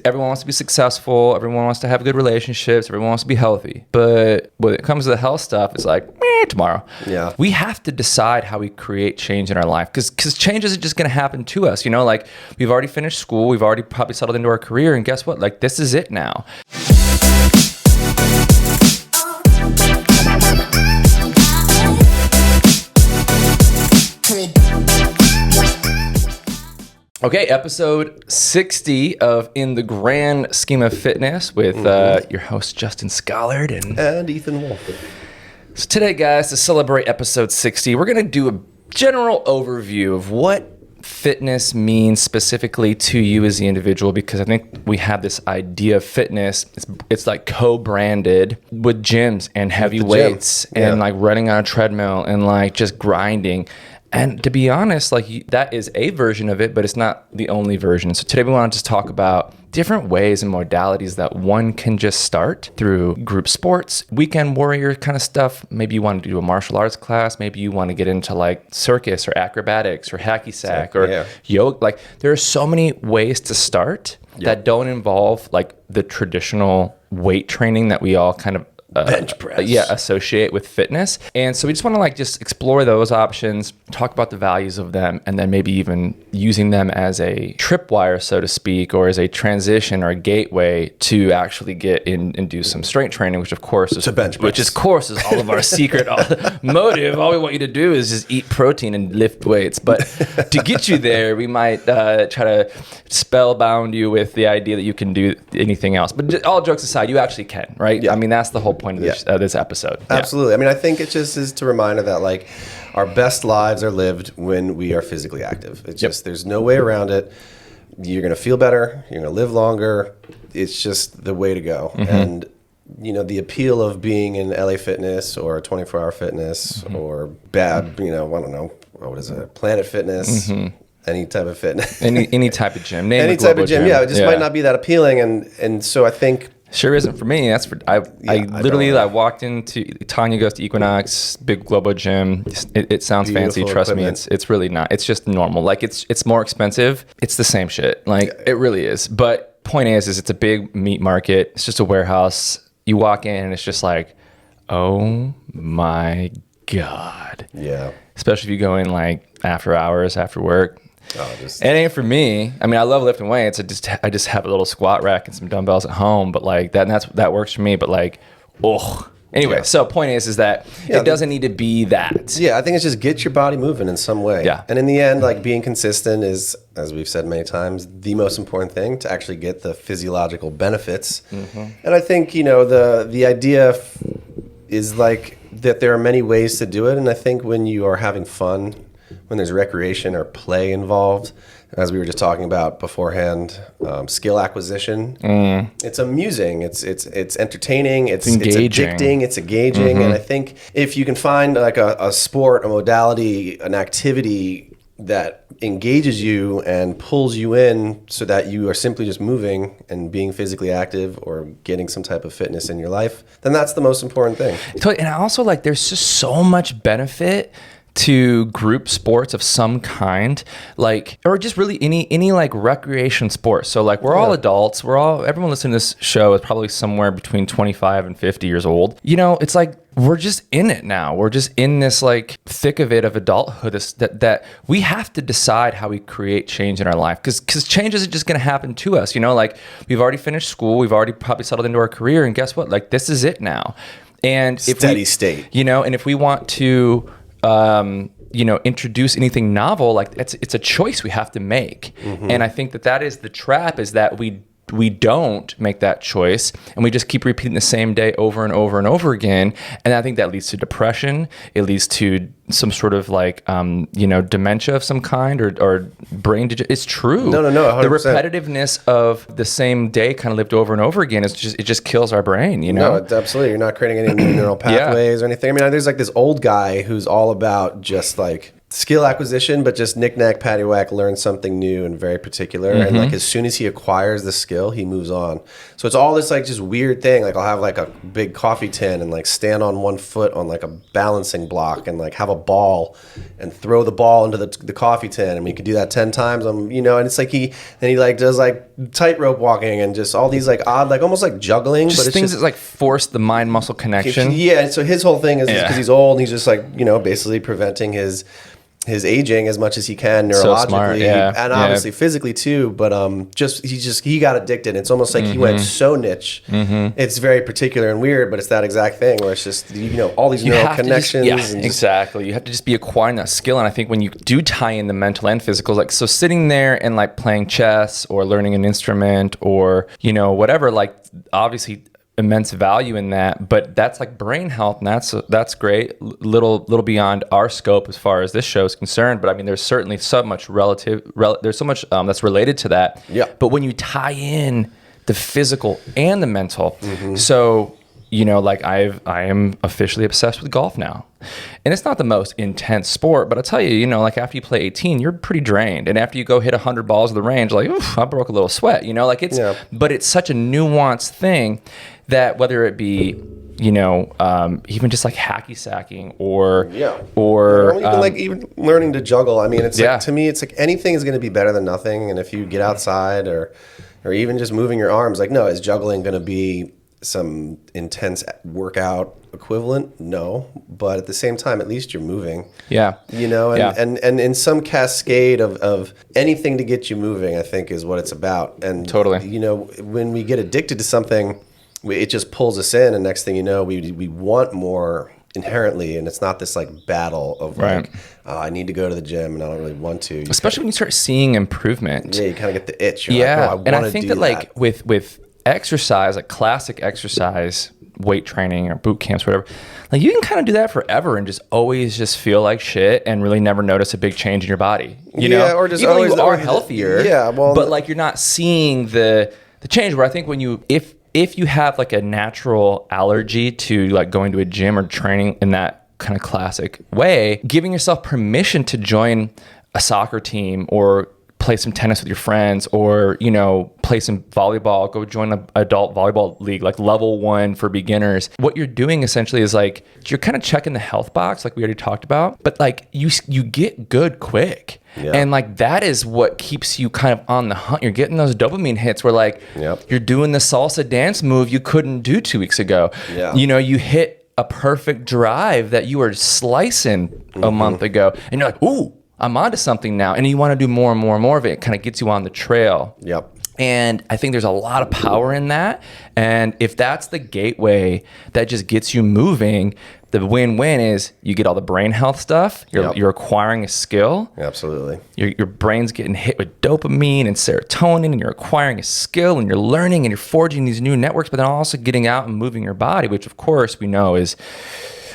everyone wants to be successful. Everyone wants to have good relationships. Everyone wants to be healthy. But when it comes to the health stuff, it's like, tomorrow. Yeah. We have to decide how we create change in our life because change isn't just going to happen to us. You know, like we've already finished school. We've already probably settled into our career. And guess what? Like this is it now. Okay, episode 60 of In the Grand Scheme of Fitness with your host, Justin Schollard. And Ethan Wolf. So today, guys, to celebrate episode 60, we're going to do a general overview of what fitness means specifically to you as the individual, because I think we have this idea of fitness. It's like co-branded with gyms and heavy weights and like running on a treadmill and like just grinding. And to be honest, like that is a version of it, but it's not the only version. So today we want to just talk about different ways and modalities that one can just start through group sports, weekend warrior kind of stuff. Maybe you want to do a martial arts class. Maybe you want to get into like circus or acrobatics or hacky sack or yoga. Like there are so many ways to start that don't involve like the traditional weight training that we all kind of bench press. Associate with fitness. And so we just want to like just explore those options, talk about the values of them, and then maybe even using them as a tripwire, so to speak, or as a transition or a gateway to actually get in and do some strength training, which of course is bench press. Which of course is all of our secret motive. All we want you to do is just eat protein and lift weights. But to get you there, we might try to spellbound you with the idea that you can do anything else. But just, all jokes aside, you actually can, right? Yeah. I mean, that's the whole point of this episode. Absolutely. I mean, I think it just is to reminder that like our best lives are lived when we are physically active. It's just, there's no way around it. You're going to feel better. You're going to live longer. It's just the way to go. Mm-hmm. And, you know, the appeal of being in LA Fitness or 24-hour fitness or bad, you know, I don't know, what is it? Planet Fitness. Mm-hmm. Any type of fitness. any type of gym. Any type of gym. Yeah. It just might not be that appealing. And so I think, sure isn't for me. That's for I walked into Tanya goes to Equinox, big Globo gym. It sounds fancy. Trust me, it's really not. It's just normal. Like it's more expensive. It's the same shit. Like it really is. But point is it's a big meat market. It's just a warehouse. You walk in and it's just like, oh my God. Yeah. Especially if you go in like after hours, after work. It ain't for me. I mean, I love lifting weights. I just have a little squat rack and some dumbbells at home, but like that works for me. But like, anyway. So point is that it doesn't need to be that. Yeah, I think it's just get your body moving in some way. Yeah, and in the end, like being consistent is, as we've said many times, the most important thing to actually get the physiological benefits. Mm-hmm. And I think the idea is like that there are many ways to do it, and I think when you are having fun, when there's recreation or play involved, as we were just talking about beforehand, skill acquisition, it's amusing, it's entertaining, it's addicting, it's engaging. Mm-hmm. And I think if you can find like a sport, a modality, an activity that engages you and pulls you in so that you are simply just moving and being physically active or getting some type of fitness in your life, then that's the most important thing. And I also like there's just so much benefit to group sports of some kind, like, or just really any like recreation sport. So like we're all adults, everyone listening to this show is probably somewhere between 25 and 50 years old. You know, it's like we're just in it now. We're just in this like thick of it of adulthood that we have to decide how we create change in our life because change isn't just going to happen to us. You know, like we've already finished school, we've already probably settled into our career, and guess what? Like this is it now. And steady state. You know, and if we want to introduce anything novel, like it's a choice we have to make. Mm-hmm. And I think that is the trap, is that we don't make that choice and we just keep repeating the same day over and over and over again. And I think that leads to depression. It leads to some sort of like, dementia of some kind or brain. It's true. No, 100%. The repetitiveness of the same day kind of lived over and over again, it just kills our brain, you know? No, absolutely. You're not creating any new neural pathways or anything. I mean, there's like this old guy who's all about just like skill acquisition, but just knick-knack, paddywhack, learn something new and very particular. And like as soon as he acquires the skill, he moves on. So it's all this like just weird thing. Like I'll have like a big coffee tin and like stand on one foot on like a balancing block and like have a ball and throw the ball into the coffee tin. And we could do that 10 times. And it's like he like does like tightrope walking and just all these like odd, like almost like juggling. Just but it's things that like force the mind muscle connection. Yeah. So his whole thing is because he's old and he's just like, basically preventing his aging as much as he can neurologically, So smart, yeah. and obviously physically too. But he got addicted. It's almost like he went so niche. It's very particular and weird, but it's that exact thing where it's just all these neural connections. Exactly. You have to just be acquiring that skill. And I think when you do tie in the mental and physical, like so sitting there and like playing chess or learning an instrument or whatever, like obviously immense value in that, but that's like brain health, and that's great. Little beyond our scope as far as this show is concerned, but I mean, there's certainly so much there's so much that's related to that. Yeah. But when you tie in the physical and the mental, so like I am officially obsessed with golf now, and it's not the most intense sport, but I tell you, like after you play 18, you're pretty drained, and after you go hit 100 balls at the range, like oof, I broke a little sweat, like it's. Yeah. But it's such a nuanced thing that whether it be even just like hacky sacking or even learning to juggle. I mean, it's like, to me, it's like anything is going to be better than nothing, and if you get outside or even just moving your arms, like no, is juggling going to be some intense workout equivalent? No, but at the same time, at least you're moving. Yeah. And in some cascade of anything to get you moving, I think is what it's about. And totally, when we get addicted to something, it just pulls us in, and next thing you know, we want more inherently, and it's not this like battle of like, I need to go to the gym and I don't really want to. Especially when you start seeing improvement. Yeah, you kind of get the itch. You're yeah, like, and I think that like with exercise, like classic exercise, weight training or boot camps, whatever, like you can kind of do that forever and just always just feel like shit and really never notice a big change in your body. Or just even always though you are healthier. Yeah, well, but like you're not seeing the change. Where I think when if you have like a natural allergy to like going to a gym or training in that kind of classic way, giving yourself permission to join a soccer team or play some tennis with your friends or, play some volleyball, go join an adult volleyball league, like level 1 for beginners. What you're doing essentially is like, you're kind of checking the health box, like we already talked about, but like you get good quick. Yeah. And like, that is what keeps you kind of on the hunt. You're getting those dopamine hits where like, you're doing the salsa dance move you couldn't do 2 weeks ago. Yeah. You hit a perfect drive that you were slicing a month ago and you're like, ooh, I'm onto something now. And you want to do more and more and more of it. It kind of gets you on the trail. Yep. And I think there's a lot of power in that. And if that's the gateway that just gets you moving, the win-win is you get all the brain health stuff. You're acquiring a skill. Absolutely. Your brain's getting hit with dopamine and serotonin, and you're acquiring a skill, and you're learning, and you're forging these new networks, but then also getting out and moving your body, which of course we know is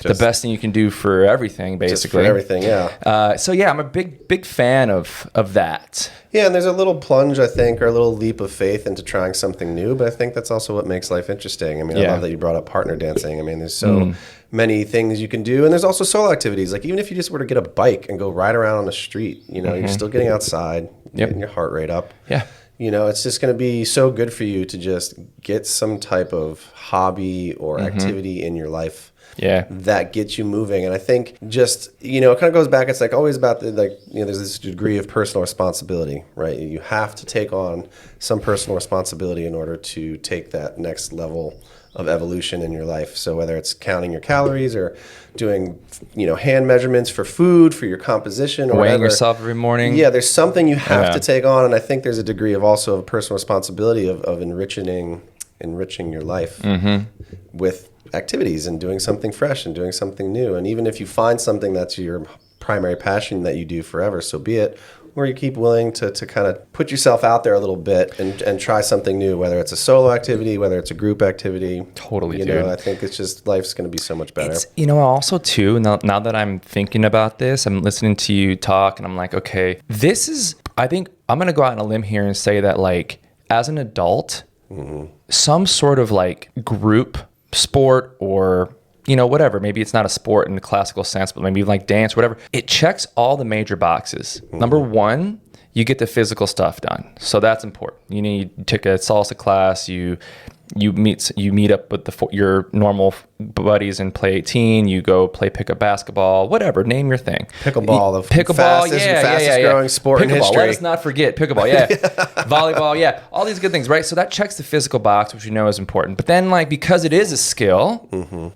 the best thing you can do for everything, basically. Just for everything, yeah. So yeah, I'm a big fan of that. Yeah, and there's a little plunge, I think, or a little leap of faith into trying something new, but I think that's also what makes life interesting. I mean, I love that you brought up partner dancing. I mean, there's so many things you can do, and there's also solo activities. Like even if you just were to get a bike and go ride around on the street, you're still getting outside, getting your heart rate up. Yeah. It's just going to be so good for you to just get some type of hobby or activity in your life that gets you moving. And I think just, it kind of goes back. It's like always about there's this degree of personal responsibility, right? You have to take on some personal responsibility in order to take that next level of evolution in your life. So whether it's counting your calories or doing, hand measurements for food, for your composition, or weighing yourself every morning. Yeah, there's something you have to take on. And I think there's a degree of also of personal responsibility of enriching your life with activities and doing something fresh and doing something new. And even if you find something that's your primary passion that you do forever, so be it. Or you keep willing to kind of put yourself out there a little bit and try something new, whether it's a solo activity, whether it's a group activity. Totally, dude. I think it's just life's going to be so much better. It's, also too, now that I'm thinking about this, I'm listening to you talk and I'm like, okay, I think I'm going to go out on a limb here and say that like as an adult, some sort of like group sport or whatever. Maybe it's not a sport in the classical sense, but maybe like dance, whatever. It checks all the major boxes. Number one, you get the physical stuff done. So that's important. You take a salsa class, you meet up with your normal buddies and play 18. You go play pickup basketball, whatever. Name your thing. Pickleball, the fastest growing sport in history. Let us not forget pickleball. Yeah, volleyball. Yeah, all these good things, right? So that checks the physical box, which we know is important. But then, like, because it is a skill,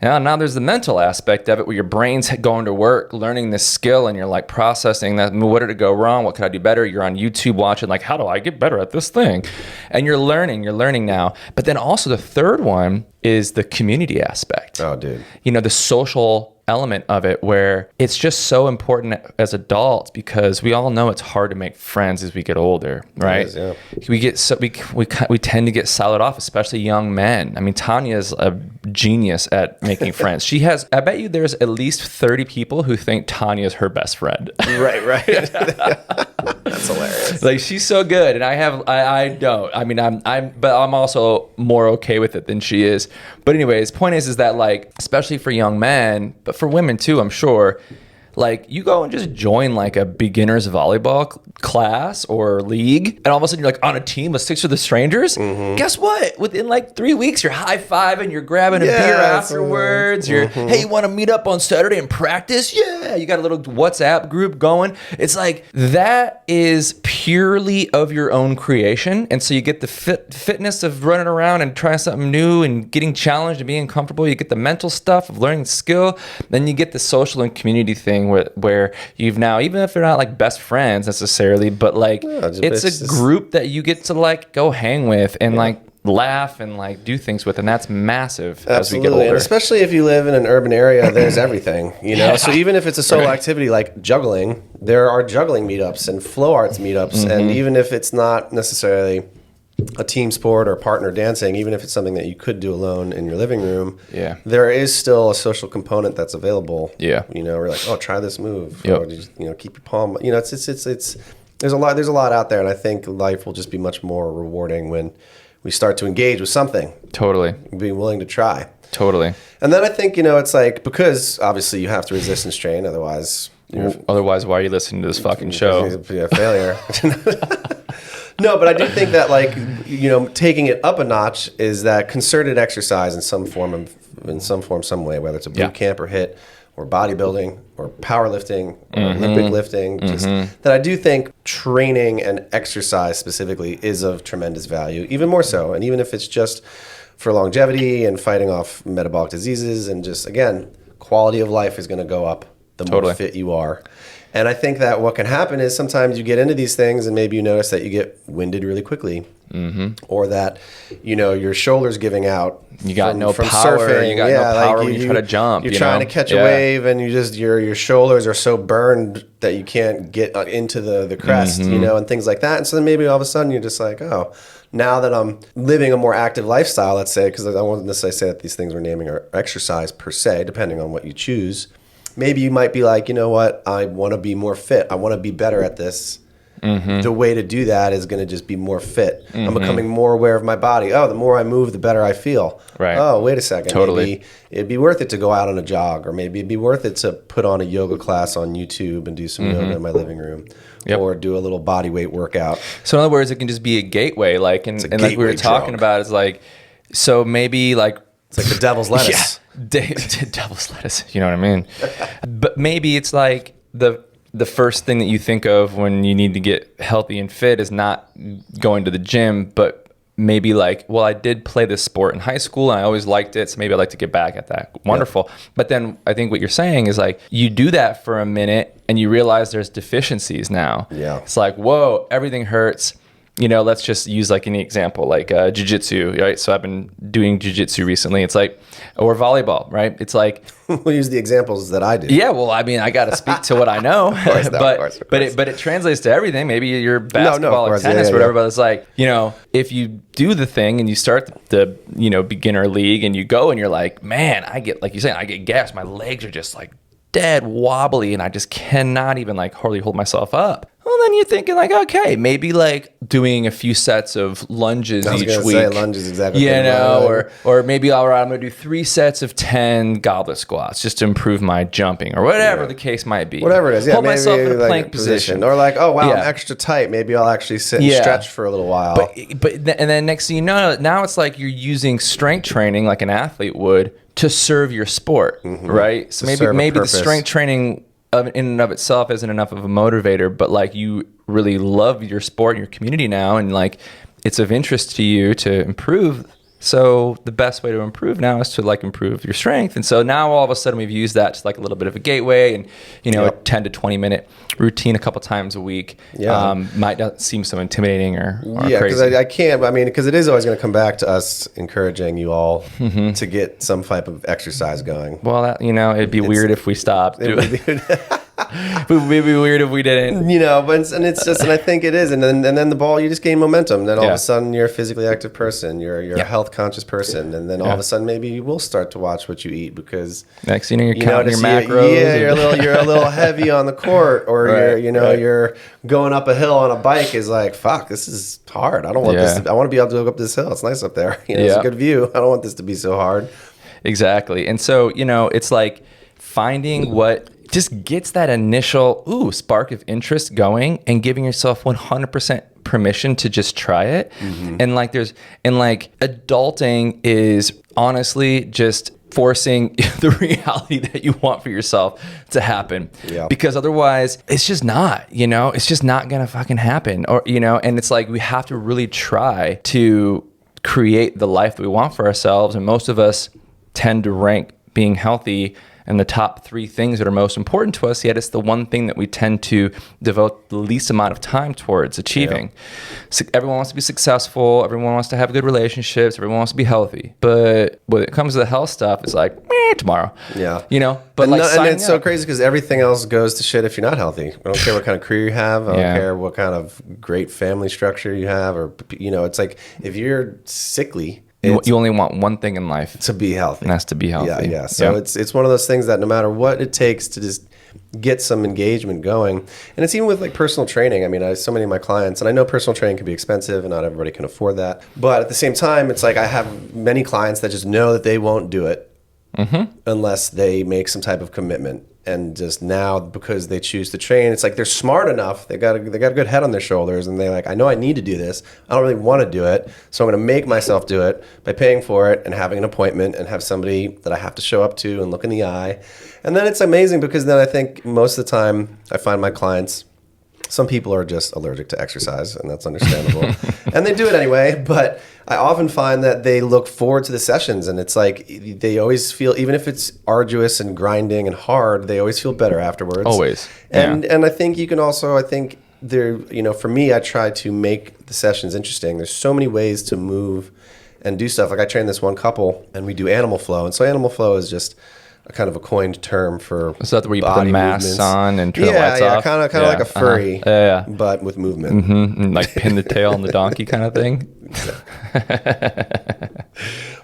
now there's the mental aspect of it, where your brain's going to work, learning this skill, and you're like processing that. What did it go wrong? What could I do better? You're on YouTube watching, like, how do I get better at this thing? And you're learning now. But then also the third one is the community aspect. Oh, dude. The social element of it, where it's just so important as adults, because we all know it's hard to make friends as we get older, right? It is, yeah. We tend to get solid off, especially young men. I mean, Tanya is a genius at making friends. I bet you there's at least 30 people who think Tanya is her best friend. Right. That's hilarious. Like, she's so good, and I don't. I mean, but I'm also more okay with it than she is. But anyways, point is that, like, especially for young men, but for women too, I'm sure, like, you go and just join like a beginner's volleyball class or league, and all of a sudden you're like on a team of 6 other strangers. Guess what? Within like 3 weeks, you're high-fiving, you're grabbing a beer afterwards. Hey, you want to meet up on Saturday and practice? Yeah, you got a little WhatsApp group going. It's like, that is purely of your own creation, and so you get the fitness of running around and trying something new and getting challenged and being comfortable. You get the mental stuff of learning skill, then you get the social and community thing where you've now, even if they're not like best friends necessarily, but like it's a group that you get to like go hang with and like laugh and like do things with, and that's massive. Absolutely. As we get older. And especially if you live in an urban area, there's everything, So even if it's a solo activity like juggling, there are juggling meetups and flow arts meetups, and even if it's not necessarily a team sport or partner dancing, even if it's something that you could do alone in your living room, there is still a social component that's available. We're like, oh, try this move. Or just, keep your palm. It's there's a lot out there, and I think life will just be much more rewarding when we start to engage with something. Totally. Being willing to try. Totally. And then I think, it's like, because obviously you have to resist and strain, otherwise why are you listening to this fucking show? You'd be a failure. No, but I do think that, like, taking it up a notch is that concerted exercise in some some way, whether it's a boot camp or HIIT or bodybuilding or powerlifting or Olympic lifting, just that I do think training and exercise specifically is of tremendous value, even more so. And even if it's just for longevity and fighting off metabolic diseases, and just, again, quality of life is going to go up the more fit you are. And I think that what can happen is sometimes you get into these things and maybe you notice that you get winded really quickly, or that your shoulder's giving out. You got no from power. Surfing. You got no power when you try to jump. You're trying to catch a wave, and you just your shoulders are so burned that you can't get into the crest, and things like that. And so then maybe all of a sudden you're just like, oh, now that I'm living a more active lifestyle, let's say, because I don't want to necessarily say that these things we're naming are exercise per se, depending on what you choose. Maybe you might be like, you know what? I want to be more fit. I want to be better at this. The way to do that is going to just be more fit. I'm becoming more aware of my body. Oh, the more I move, the better I feel. Right. Oh, wait a second. Totally. Maybe it'd be worth it to go out on a jog, or maybe it'd be worth it to put on a yoga class on YouTube and do some yoga in my living room. Or do a little body weight workout. So in other words, it can just be a gateway, like, and like we were talking about, is like, so maybe like, it's like the devil's lettuce. Devil's lettuce. You know what I mean? But maybe it's like the first thing that you think of when you need to get healthy and fit is not going to the gym, but maybe like, well, I did play this sport in high school and I always liked it, so maybe I'd like to get back at that. Wonderful. But then I think what you're saying is like, you do that for a minute and you realize there's deficiencies now. It's like, whoa, everything hurts. Let's just use like any example, like jiu-jitsu, right? So I've been doing jiu-jitsu recently. It's like, or volleyball, right? It's like, we'll use the examples that I do. Yeah, well, I mean, I got to speak to what I know, but it translates to everything. Maybe you're basketball or tennis or whatever, but it's like, if you do the thing and you start the beginner league and you go and you're like, man, I get, like you're saying, I get gas. My legs are just like dead wobbly and I just cannot even like hardly hold myself up. Well, then you're thinking like, okay, maybe like doing a few sets of lunges I was each gonna week. say lunges exactly. You know, or maybe all right, I'm gonna do 3 sets of 10 goblet squats just to improve my jumping or whatever the case might be. Whatever it is, yeah. Hold maybe myself in a like plank position. or like, oh wow, Yeah. I'm extra tight. Maybe I'll actually sit and stretch for a little while. And then next thing you know, now it's like you're using strength training like an athlete would to serve your sport, right? So maybe the strength training in and of itself isn't enough of a motivator, but like you really love your sport and your community now, and like it's of interest to you to improve. So the best way to improve now is to like improve your strength. And so now all of a sudden we've used that to like a little bit of a gateway, and you know, a 10 to 20 minute routine a couple times a week might not seem so intimidating or yeah, crazy. because I can't. I mean, because it is always going to come back to us encouraging you all to get some type of exercise going. Well, that, you know, it'd be weird if we stopped. It would be weird if we didn't. You know, but it's just, and I think it is, and then the ball, you just gain momentum. Then all of a sudden, you're a physically active person, you're a health conscious person, and then all of a sudden, maybe you will start to watch what you eat because next thing you're counting your macros. Yeah, you're a little heavy on the court, or you're going up a hill on a bike. Is like, fuck, this is hard. I don't want this. I want to be able to go up this hill. It's nice up there. You know, it's a good view. I don't want this to be so hard. Exactly, and so you know, it's like finding what just gets that initial spark of interest going and giving yourself 100% permission to just try it. And like adulting is honestly just forcing the reality that you want for yourself to happen, because otherwise it's just not gonna fucking happen. Or and it's like we have to really try to create the life that we want for ourselves, and most of us tend to rank being healthy in the top 3 things that are most important to us, yet it's the one thing that we tend to devote the least amount of time towards achieving. So everyone wants to be successful, everyone wants to have good relationships, everyone wants to be healthy. But when it comes to the health stuff, it's like, tomorrow. Yeah. But and it's so crazy because everything else goes to shit if you're not healthy. I don't care what kind of career you have. I don't care what kind of great family structure you have, or, it's like if you're sickly, you only want one thing in life, to be healthy. And that's to be healthy. Yeah. So it's one of those things that no matter what it takes to just get some engagement going. And it's even with like personal training. I mean, so many of my clients, and I know personal training can be expensive and not everybody can afford that. But at the same time, it's like I have many clients that just know that they won't do it unless they make some type of commitment. And just now, because they choose to train, it's like they're smart enough. They got a good head on their shoulders, and they're like, I know I need to do this. I don't really want to do it, so I'm going to make myself do it by paying for it and having an appointment and have somebody that I have to show up to and look in the eye. And then it's amazing because then I think most of the time I find my clients, some people are just allergic to exercise, and that's understandable. And they do it anyway, but I often find that they look forward to the sessions, and it's like they always feel, even if it's arduous and grinding and hard, they always feel better afterwards. Always. And I think you can also, there, for me, I try to make the sessions interesting. There's so many ways to move and do stuff. Like I train this one couple, and we do animal flow. And so animal flow is just a kind of a coined term for is that where you put the masks on and turn the lights off? Kind of like a furry, but with movement. And like pin the tail on the donkey kind of thing.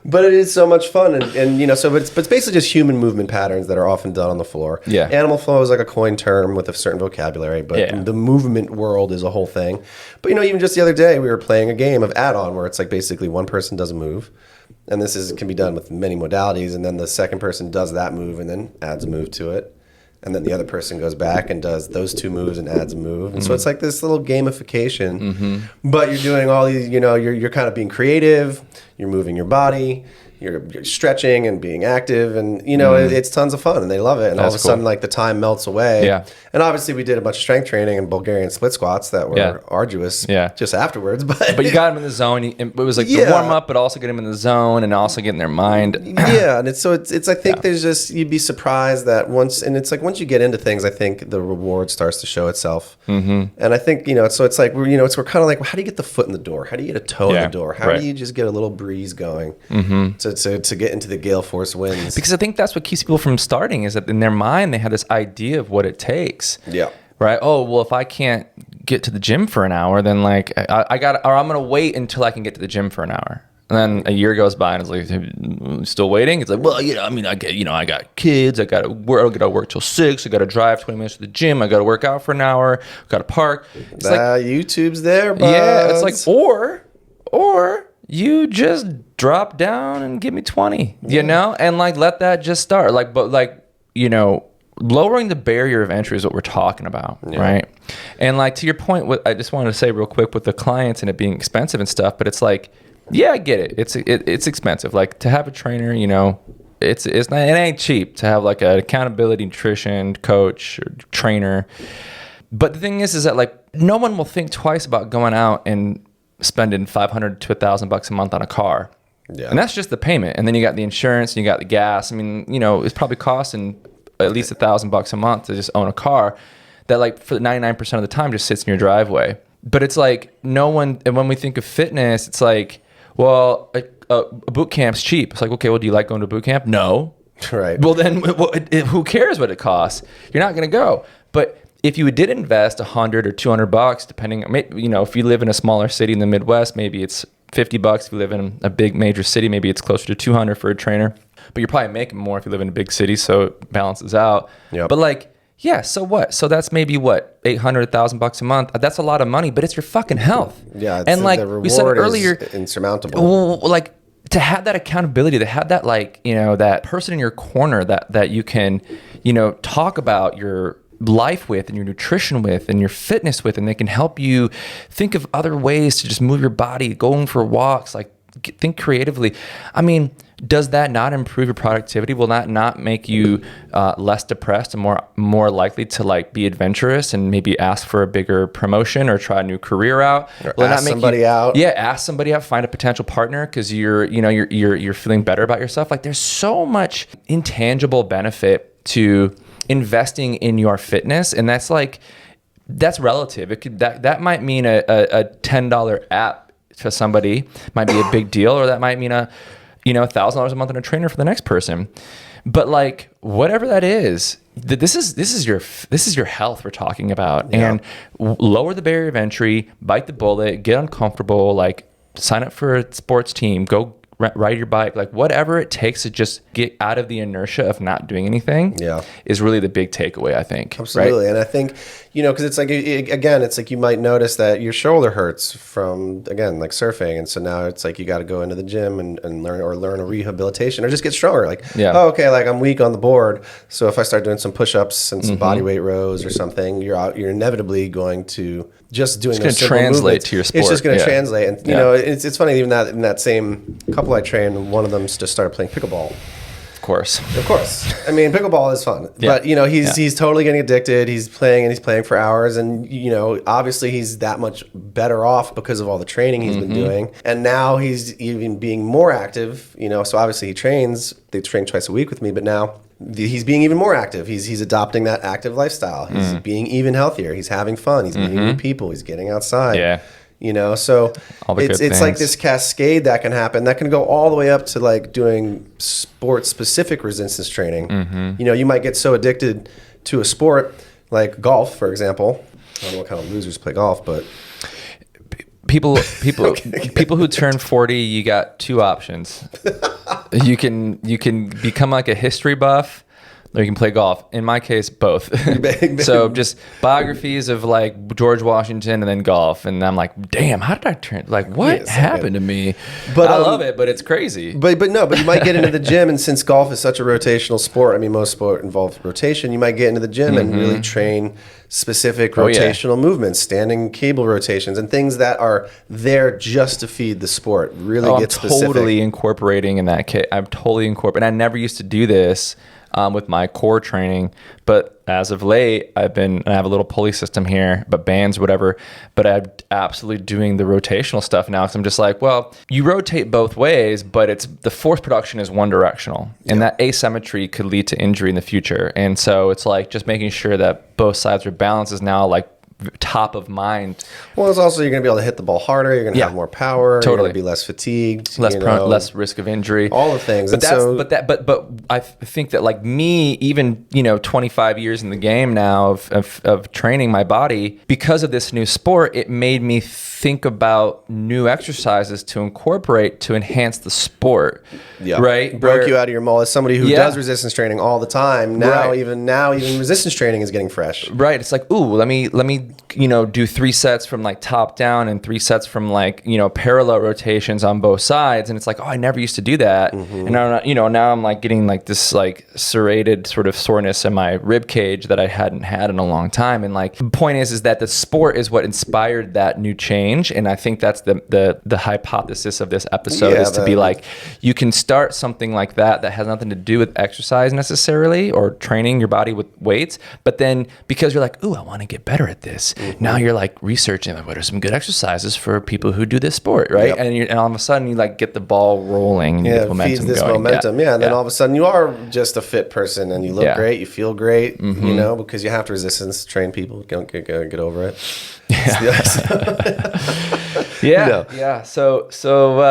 But it is so much fun, and but it's basically just human movement patterns that are often done on the floor. Yeah. Animal flow is like a coined term with a certain vocabulary, but the movement world is a whole thing. But even just the other day we were playing a game of add-on where it's like basically one person does a move, and this can be done with many modalities, and then the second person does that move and then adds a move to it. And then the other person goes back and does those 2 moves and adds a move. And so it's like this little gamification. But you're doing all these, you're kind of being creative. You're moving your body. You're stretching and being active. And, it's tons of fun. And they love it. And all of a sudden, like, the time melts away. Yeah. And obviously, we did a bunch of strength training and Bulgarian split squats that were arduous just afterwards. But you got them in the zone. It was like the warm-up, but also get them in the zone and also get in their mind. And it's I think there's just, you'd be surprised that once you get into things, I think the reward starts to show itself. And I think, so it's like, we're kind of like, well, how do you get the foot in the door? How do you get a toe in the door? How do you just get a little breeze going to get into the gale force winds? Because I think that's what keeps people from starting, is that in their mind, they have this idea of what it takes. Yeah. Right. Oh, well, if I can't get to the gym for an hour, then like I'm going to wait until I can get to the gym for an hour. And then a year goes by and it's like, still waiting? It's like, well, I mean, I got kids. I got to work till 6. I got to drive 20 minutes to the gym. I got to work out for an hour. Got to park. It's like, YouTube's there, but yeah, it's like, or you just drop down and give me 20, and like, let that just start. Like, but like, lowering the barrier of entry is what we're talking about, right? And like, to your point, what I just wanted to say real quick with the clients and it being expensive and stuff, but it's like, yeah, I get it. It's expensive. Like, to have a trainer, it's not, it ain't cheap to have like an accountability nutrition coach or trainer. But the thing is that like, no one will think twice about going out and spending $500 to $1,000 a month on a car. Yeah. And that's just the payment. And then you got the insurance and you got the gas. I mean, it's probably costing at least $1,000 a month to just own a car that, like, for 99% of the time just sits in your driveway. But it's like, no one, and when we think of fitness, it's like, well, a boot camp's cheap. It's like, okay, well, do you like going to boot camp? No. Right. Well, then who cares what it costs? You're not going to go. But if you did invest $100 or $200, depending, if you live in a smaller city in the Midwest, maybe it's $50. If you live in a big major city, maybe it's closer to $200 for a trainer. But you're probably making more if you live in a big city, so it balances out. Yep. But like, yeah, so what? So that's maybe what, $800, $1,000 a month. That's a lot of money, but it's your fucking health. Yeah, and like the reward we said earlier, is insurmountable. Like, to have that accountability, to have that, like, that person in your corner that you can, talk about your life with and your nutrition with and your fitness with, and they can help you think of other ways to just move your body, going for walks, like, think creatively. I mean, does that not improve your productivity? Will that not make you less depressed and more likely to, like, be adventurous and maybe ask for a bigger promotion or try a new career out? Or ask somebody out. Yeah, ask somebody out. Find a potential partner because you're feeling better about yourself. Like, there's so much intangible benefit to investing in your fitness, and that's relative. It could that might mean a $10 app to somebody might be a big deal, or that might mean $1,000 a month on a trainer for the next person. But like, whatever that is, this is your health we're talking about. Yeah. And lower the barrier of entry, bite the bullet, get uncomfortable, like, sign up for a sports team, go ride your bike, like, whatever it takes to just get out of the inertia of not doing anything. Yeah, is really the big takeaway, I think. Absolutely. Right? And I think, because it's like, again, it's like you might notice that your shoulder hurts from, again, like surfing. And so now it's like you got to go into the gym and learn a rehabilitation or just get stronger. Like, oh, okay, like, I'm weak on the board. So if I start doing some push-ups and some body weight rows or something, you're inevitably going to just doing those simple translate movements. To your sport. It's just going to translate. And, it's funny, even in that same couple I trained, one of them just started playing pickleball. Of course. I mean, pickleball is fun, but he's totally getting addicted. He's playing for hours, and obviously he's that much better off because of all the training he's been doing. And now he's even being more active. So obviously they train twice a week with me, but now he's being even more active. He's adopting that active lifestyle. He's being even healthier. He's having fun. He's meeting new people. He's getting outside. Yeah. So it's like this cascade that can happen that can go all the way up to, like, doing sport specific resistance training. You might get so addicted to a sport like golf, for example. I don't know what kind of losers play golf, but people who turn 40, you got two options. You can become like a history buff, or you can play golf. In my case, both. So just biographies of, like, George Washington and then golf. And I'm like, damn, how did I turn? Like, what happened to me? But I love it, but it's crazy. But you might get into the gym, and since golf is such a rotational sport, I mean, most sport involves rotation, you might get into the gym and really train specific rotational movements, standing cable rotations, and things that are there just to feed the sport. Really get specific. I'm totally incorporating in that case. I'm totally incorporating. I never used to do this with my core training, but as of late, I have a little pulley system here, but bands, whatever. But I'm absolutely doing the rotational stuff now, because I'm just like, well, you rotate both ways, but the force production is one directional, and that asymmetry could lead to injury in the future. And so it's like just making sure that both sides are balanced is now, like, top of mind. Well, it's also you're going to be able to hit the ball harder. You're going to have more power. Totally. You're going to be less fatigued. Less risk of injury. All the things. But I think that like me, even 25 years in the game now of training my body, because of this new sport, it made me think about new exercises to incorporate to enhance the sport. Yeah. Right. Broke you out of your mold as somebody who does resistance training all the time. Now, even resistance training is getting fresh. Right. It's like, ooh, let me do 3 sets from like top down and 3 sets from like parallel rotations on both sides, and it's like, oh, I never used to do that, and now I'm like getting like this like serrated sort of soreness in my rib cage that I hadn't had in a long time. And like the point is that the sport is what inspired that new change, and I think that's the hypothesis of this episode is to be like, you can start something like that has nothing to do with exercise necessarily or training your body with weights, but then because you're like, ooh, I want to get better at this. Now you're like researching like, what are some good exercises for people who do this sport, right? And all of a sudden you like get the ball rolling and you get momentum feeds this going. Momentum, and then all of a sudden you are just a fit person and you look great, you feel great, because you have to resistance train people. Don't get over it. So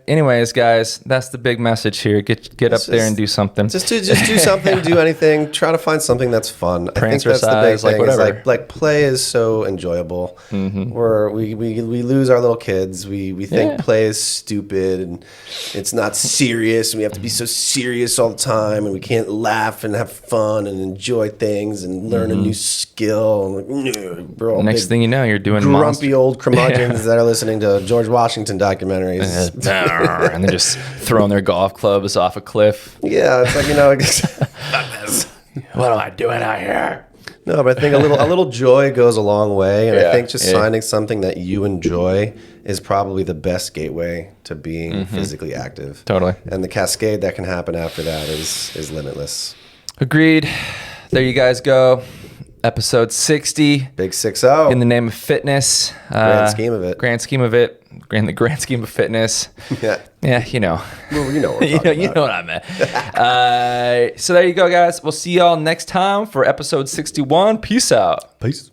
anyways, guys, that's the big message here. Get up there and do something. Just do something, do anything. Try to find something that's fun. I think that's the big thing. Like whatever. Like play is so enjoyable. We lose our little kids. We think play is stupid and it's not serious, and we have to be so serious all the time, and we can't laugh and have fun and enjoy things and learn a new skill. And bro, next thing you know, you're doing grumpy old curmudgeons that are listening to George Washington documentaries and they're just throwing their golf clubs off a cliff. Yeah, it's like what am I doing out here? No, but I think a little joy goes a long way, and I think just finding something that you enjoy is probably the best gateway to being physically active. Totally. And the cascade that can happen after that is limitless. Agreed. There you guys go. Episode 60. Big 6-0. In the name of fitness. Grand scheme of it. The grand scheme of fitness. Yeah. Yeah, Well, you know what we're talking you know what I meant. So there you go, guys. We'll see y'all next time for episode 61. Peace out. Peace.